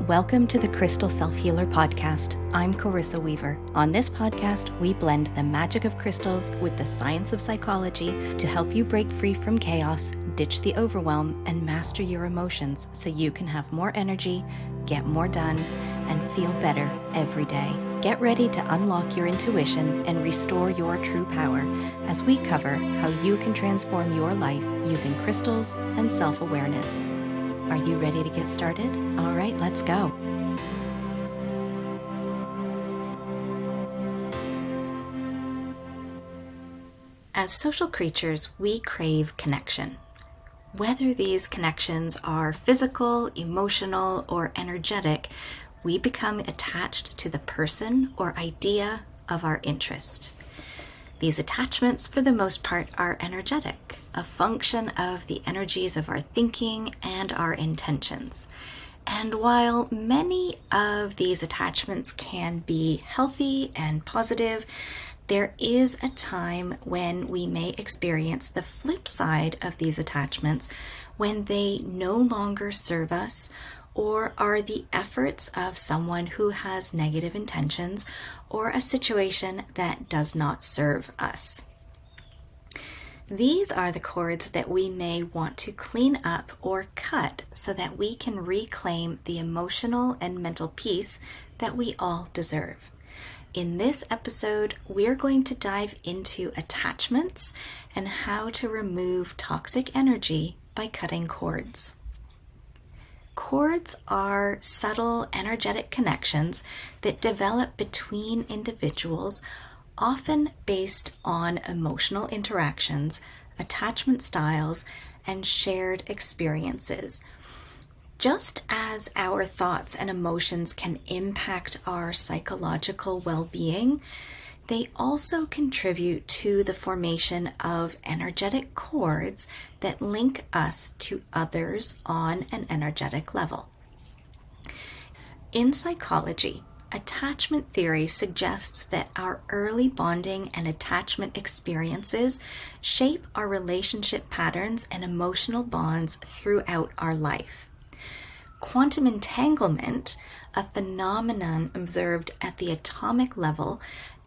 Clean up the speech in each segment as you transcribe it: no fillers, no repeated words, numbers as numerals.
Welcome to the Crystal Self-Healer Podcast. I'm Carissa Weaver. On this podcast, we blend the magic of crystals with the science of psychology to help you break free from chaos, ditch the overwhelm, and master your emotions so you can have more energy, get more done, and feel better every day. Get ready to unlock your intuition and restore your true power as we cover how you can transform your life using crystals and self-awareness. Are you ready to get started? All right, let's go. As social creatures, we crave connection. Whether these connections are physical, emotional, or energetic, we become attached to the person or idea of our interest. These attachments, for the most part, are energetic, a function of the energies of our thinking and our intentions. And while many of these attachments can be healthy and positive, there is a time when we may experience the flip side of these attachments when they no longer serve us or are the efforts of someone who has negative intentions or a situation that does not serve us. These are the cords that we may want to clean up or cut so that we can reclaim the emotional and mental peace that we all deserve. In this episode, we're going to dive into attachments and how to remove toxic energy by cutting cords. Cords are subtle energetic connections that develop between individuals, often based on emotional interactions, attachment styles, and shared experiences. Just as our thoughts and emotions can impact our psychological well-being, they also contribute to the formation of energetic cords that link us to others on an energetic level. In psychology, attachment theory suggests that our early bonding and attachment experiences shape our relationship patterns and emotional bonds throughout our life. Quantum entanglement, a phenomenon observed at the atomic level,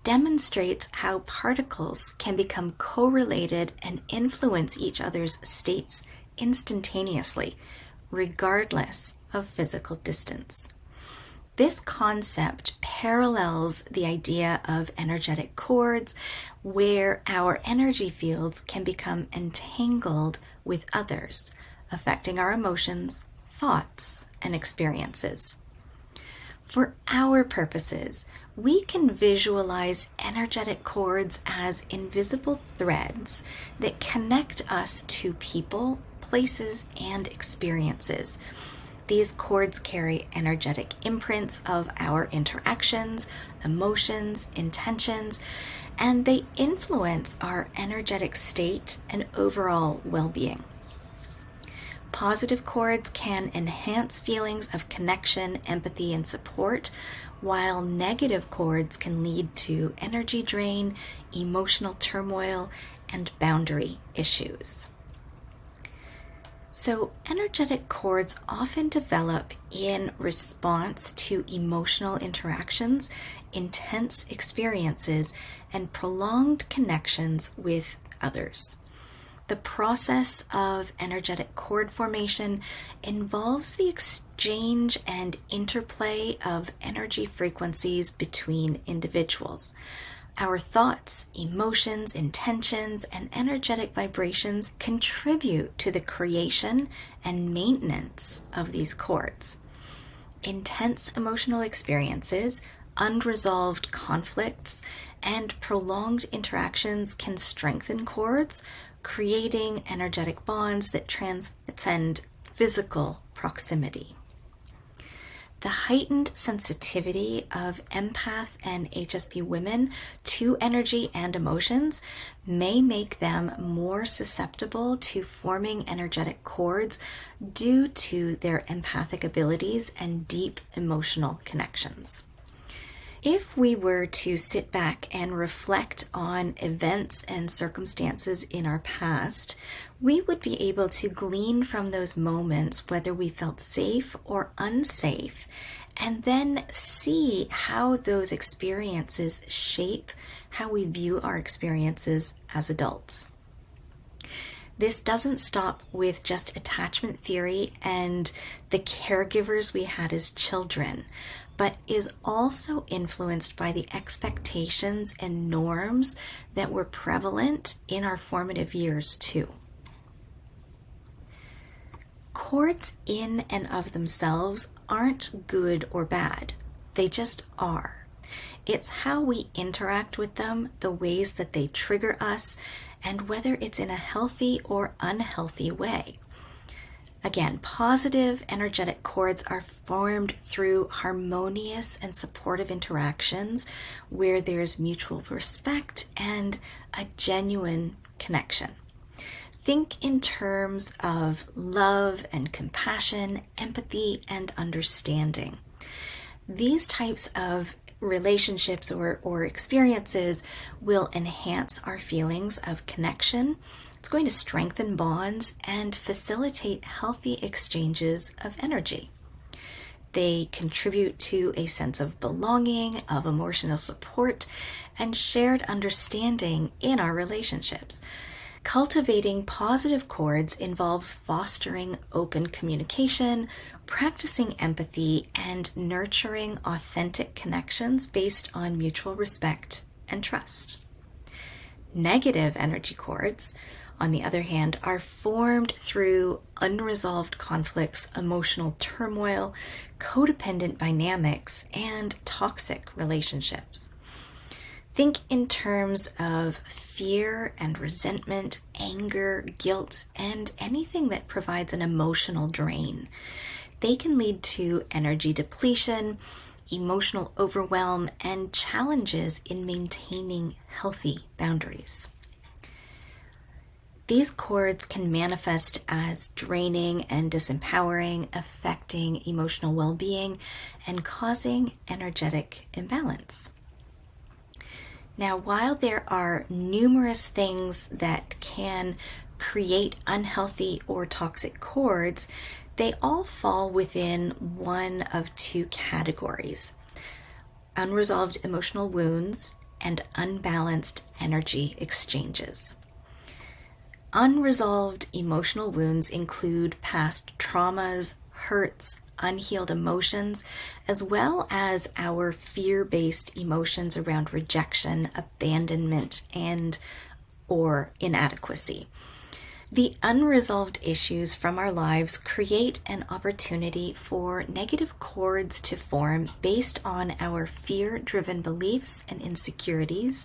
demonstrates how particles can become correlated and influence each other's states instantaneously, regardless of physical distance. This concept parallels the idea of energetic cords, where our energy fields can become entangled with others, affecting our emotions, thoughts, and experiences. For our purposes, we can visualize energetic cords as invisible threads that connect us to people, places, and experiences. These cords carry energetic imprints of our interactions, emotions, intentions, and they influence our energetic state and overall well-being. Positive cords can enhance feelings of connection, empathy, and support, while negative cords can lead to energy drain, emotional turmoil, and boundary issues. So, energetic cords often develop in response to emotional interactions, intense experiences, and prolonged connections with others. The process of energetic cord formation involves the exchange and interplay of energy frequencies between individuals. Our thoughts, emotions, intentions, and energetic vibrations contribute to the creation and maintenance of these cords. Intense emotional experiences, unresolved conflicts, and prolonged interactions can strengthen cords, creating energetic bonds that transcend physical proximity. The heightened sensitivity of empath and HSP women to energy and emotions may make them more susceptible to forming energetic cords due to their empathic abilities and deep emotional connections. If we were to sit back and reflect on events and circumstances in our past, we would be able to glean from those moments whether we felt safe or unsafe, and then see how those experiences shape how we view our experiences as adults. This doesn't stop with just attachment theory and the caregivers we had as children, but is also influenced by the expectations and norms that were prevalent in our formative years too. Chords in and of themselves aren't good or bad. They just are. It's how we interact with them, the ways that they trigger us, and whether it's in a healthy or unhealthy way. Again, positive energetic chords are formed through harmonious and supportive interactions where there's mutual respect and a genuine connection. Think in terms of love and compassion, empathy, and understanding. These types of relationships or experiences will enhance our feelings of connection. It's going to strengthen bonds and facilitate healthy exchanges of energy. They contribute to a sense of belonging, of emotional support, and shared understanding in our relationships. Cultivating positive chords involves fostering open communication, practicing empathy, and nurturing authentic connections based on mutual respect and trust. Negative energy chords, on the other hand, are formed through unresolved conflicts, emotional turmoil, codependent dynamics, and toxic relationships. Think in terms of fear and resentment, anger, guilt, and anything that provides an emotional drain. They can lead to energy depletion, emotional overwhelm, and challenges in maintaining healthy boundaries. These chords can manifest as draining and disempowering, affecting emotional well-being, and causing energetic imbalance. Now, while there are numerous things that can create unhealthy or toxic chords, they all fall within one of two categories: unresolved emotional wounds and unbalanced energy exchanges. Unresolved emotional wounds include past traumas, hurts, unhealed emotions, as well as our fear-based emotions around rejection, abandonment, and or inadequacy. The unresolved issues from our lives create an opportunity for negative chords to form based on our fear-driven beliefs and insecurities,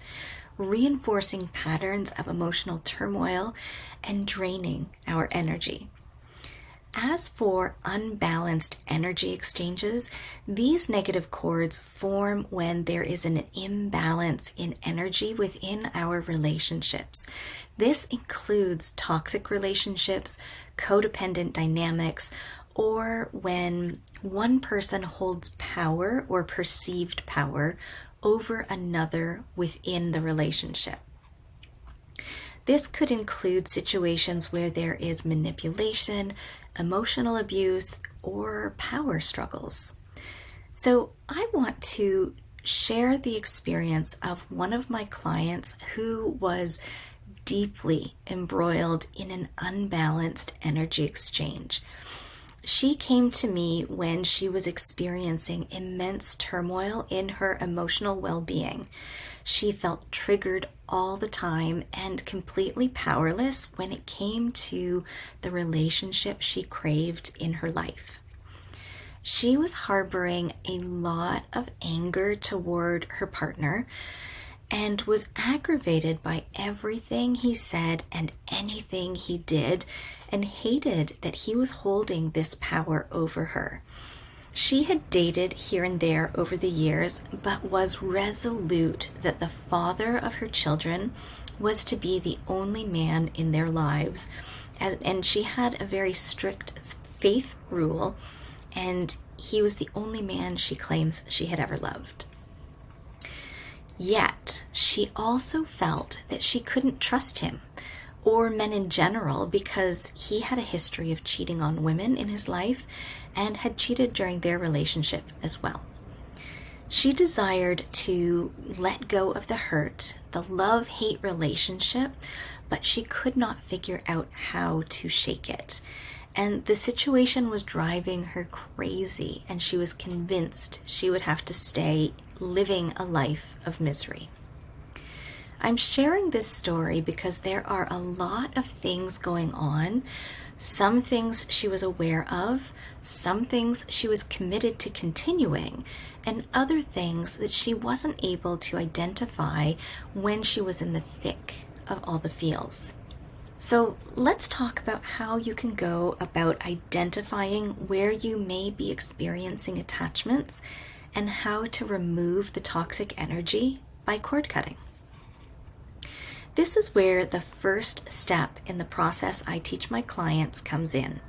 reinforcing patterns of emotional turmoil and draining our energy. As for unbalanced energy exchanges, these negative chords form when there is an imbalance in energy within our relationships. This includes toxic relationships, codependent dynamics, or when one person holds power or perceived power over another within the relationship. This could include situations where there is manipulation, emotional abuse, or power struggles. So I want to share the experience of one of my clients who was deeply embroiled in an unbalanced energy exchange. She came to me when she was experiencing immense turmoil in her emotional well-being. She felt triggered all the time and completely powerless when it came to the relationship she craved in her life. She was harboring a lot of anger toward her partner and was aggravated by everything he said and anything he did, and hated that he was holding this power over her. She had dated here and there over the years, but was resolute that the father of her children was to be the only man in their lives. And she had a very strict faith rule, and he was the only man she claims she had ever loved. Yet, she also felt that she couldn't trust him or men in general because he had a history of cheating on women in his life and had cheated during their relationship as well. She desired to let go of the hurt, the love-hate relationship, but she could not figure out how to shake it. And the situation was driving her crazy, and she was convinced she would have to stay living a life of misery. I'm sharing this story because there are a lot of things going on. Some things she was aware of, some things she was committed to continuing, and other things that she wasn't able to identify when she was in the thick of all the feels. So let's talk about how you can go about identifying where you may be experiencing attachments and how to remove the toxic energy by cord cutting. This is where the first step in the process I teach my clients comes in.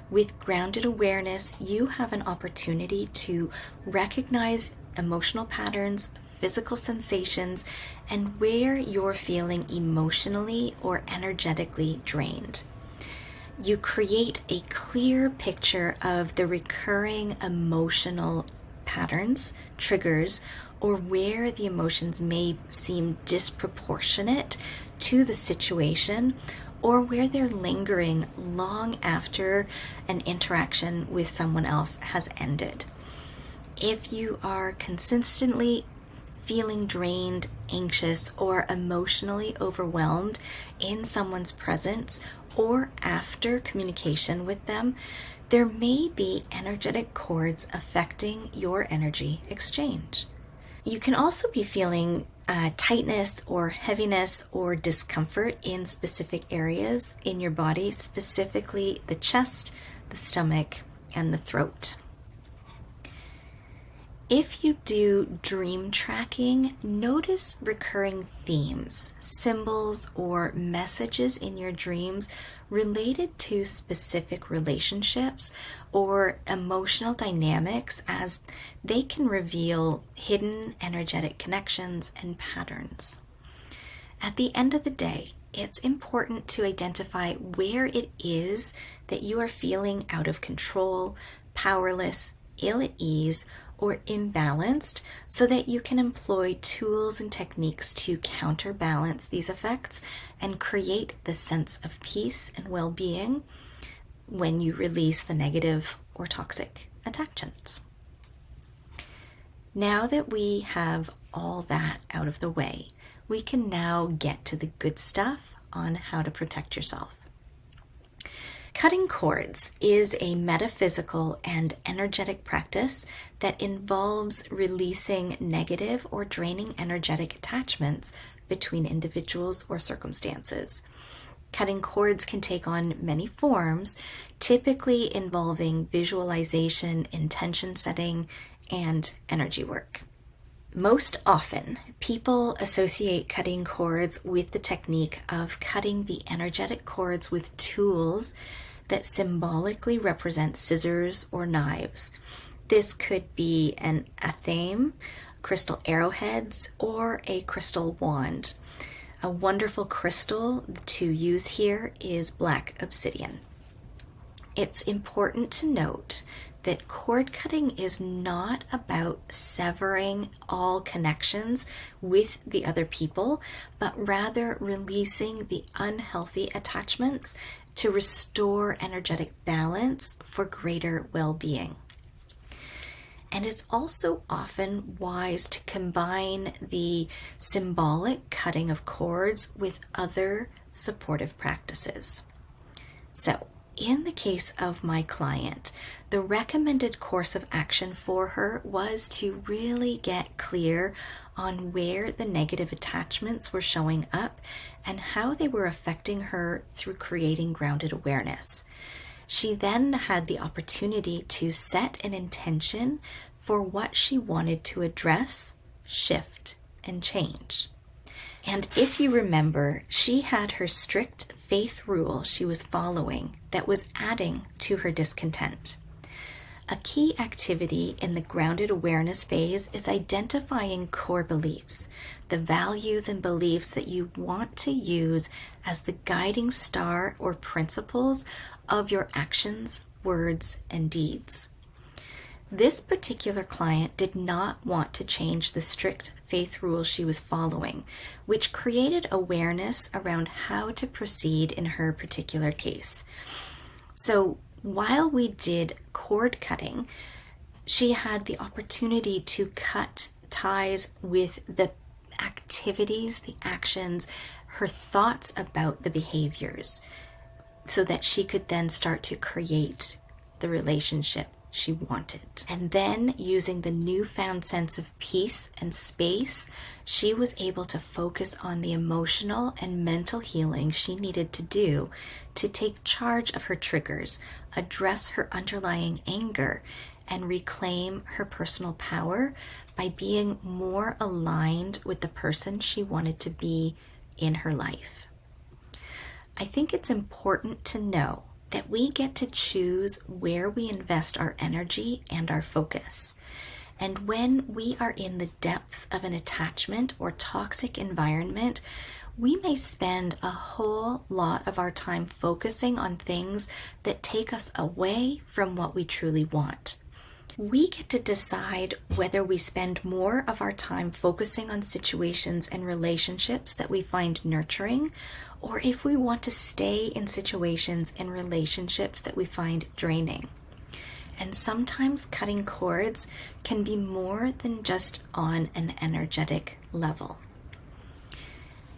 With grounded awareness, you have an opportunity to recognize emotional patterns, physical sensations, and where you're feeling emotionally or energetically drained. You create a clear picture of the recurring emotional patterns, triggers, or where the emotions may seem disproportionate to the situation, or where they're lingering long after an interaction with someone else has ended. If you are consistently feeling drained, anxious, or emotionally overwhelmed in someone's presence or after communication with them, there may be energetic cords affecting your energy exchange. You can also be feeling tightness or heaviness or discomfort in specific areas in your body, specifically the chest, the stomach, and the throat. If you do dream tracking, notice recurring themes, symbols, or messages in your dreams related to specific relationships or emotional dynamics, as they can reveal hidden energetic connections and patterns. At the end of the day, it's important to identify where it is that you are feeling out of control, powerless, ill at ease, or imbalanced, so that you can employ tools and techniques to counterbalance these effects and create the sense of peace and well-being when you release the negative or toxic attachments. Now that we have all that out of the way, we can now get to the good stuff on how to protect yourself. Cutting cords is a metaphysical and energetic practice that involves releasing negative or draining energetic attachments between individuals or circumstances. Cutting cords can take on many forms, typically involving visualization, intention setting, and energy work. Most often, people associate cutting cords with the technique of cutting the energetic cords with tools that symbolically represent scissors or knives. This could be an athame, crystal arrowheads, or a crystal wand. A wonderful crystal to use here is black obsidian. It's important to note that cord cutting is not about severing all connections with the other people, but rather releasing the unhealthy attachments to restore energetic balance for greater well-being. And it's also often wise to combine the symbolic cutting of cords with other supportive practices. So, in the case of my client, the recommended course of action for her was to really get clear on where the negative attachments were showing up and how they were affecting her through creating grounded awareness. She then had the opportunity to set an intention for what she wanted to address, shift, and change. And if you remember, she had her strict faith rule she was following that was adding to her discontent. A key activity in the grounded awareness phase is identifying core beliefs, the values and beliefs that you want to use as the guiding star or principles of your actions, words, and deeds. This particular client did not want to change the strict faith rules she was following, which created awareness around how to proceed in her particular case. So while we did cord cutting, she had the opportunity to cut ties with the activities, the actions, her thoughts about the behaviors, so that she could then start to create the relationship she wanted. And then, using the newfound sense of peace and space, she was able to focus on the emotional and mental healing she needed to do to take charge of her triggers, address her underlying anger, and reclaim her personal power by being more aligned with the person she wanted to be in her life. I think it's important to know that we get to choose where we invest our energy and our focus. And when we are in the depths of an attachment or toxic environment, we may spend a whole lot of our time focusing on things that take us away from what we truly want. We get to decide whether we spend more of our time focusing on situations and relationships that we find nurturing, or if we want to stay in situations and relationships that we find draining. And sometimes cutting cords can be more than just on an energetic level.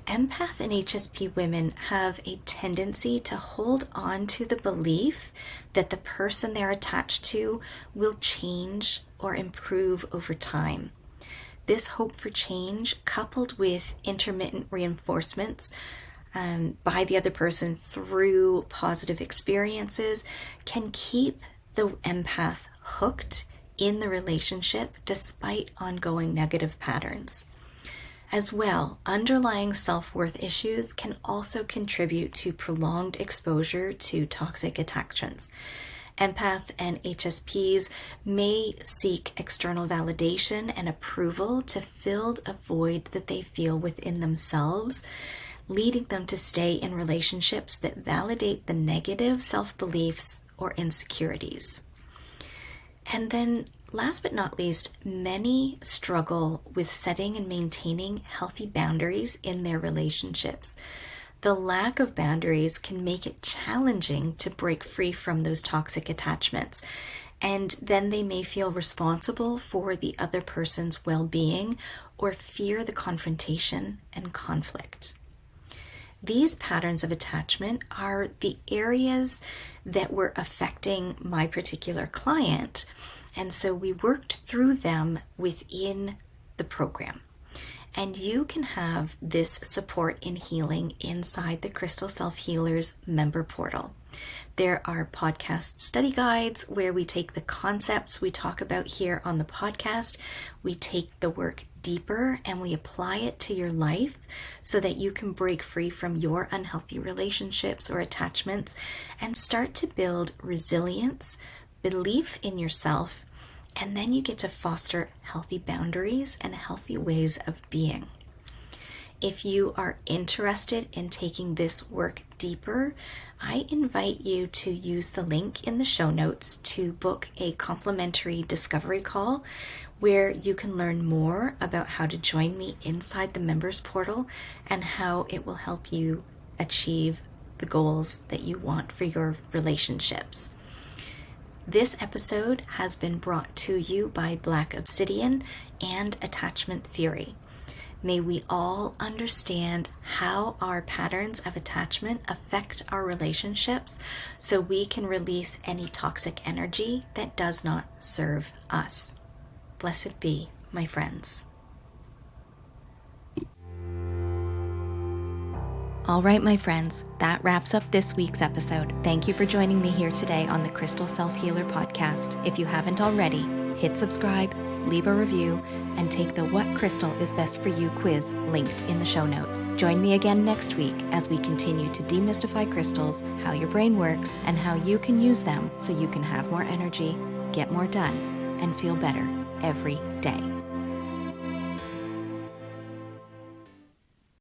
Empath and HSP women have a tendency to hold on to the belief that the person they're attached to will change or improve over time. This hope for change, coupled with intermittent reinforcements by the other person through positive experiences, can keep the empath hooked in the relationship despite ongoing negative patterns. As well, underlying self-worth issues can also contribute to prolonged exposure to toxic attachments. Empath and HSPs may seek external validation and approval to fill a void that they feel within themselves, leading them to stay in relationships that validate the negative self-beliefs or insecurities. And then, last but not least, many struggle with setting and maintaining healthy boundaries in their relationships. The lack of boundaries can make it challenging to break free from those toxic attachments, and then they may feel responsible for the other person's well-being or fear the confrontation and conflict. These patterns of attachment are the areas that were affecting my particular client, and so we worked through them within the program. And you can have this support in healing inside the Crystal Self Healers member portal. There are podcast study guides where we take the concepts we talk about here on the podcast, we take the work deeper and we apply it to your life so that you can break free from your unhealthy relationships or attachments and start to build resilience, belief in yourself, and then you get to foster healthy boundaries and healthy ways of being. If you are interested in taking this work deeper, I invite you to use the link in the show notes to book a complimentary discovery call where you can learn more about how to join me inside the members portal and how it will help you achieve the goals that you want for your relationships. This episode has been brought to you by Black Obsidian and Attachment Theory. May we all understand how our patterns of attachment affect our relationships so we can release any toxic energy that does not serve us. Blessed be, my friends. All right, my friends, that wraps up this week's episode. Thank you for joining me here today on the Crystal Self Healer podcast. If you haven't already, hit subscribe, leave a review, and take the What Crystal is Best for You quiz linked in the show notes. Join me again next week as we continue to demystify crystals, how your brain works, and how you can use them so you can have more energy, get more done, and feel better every day.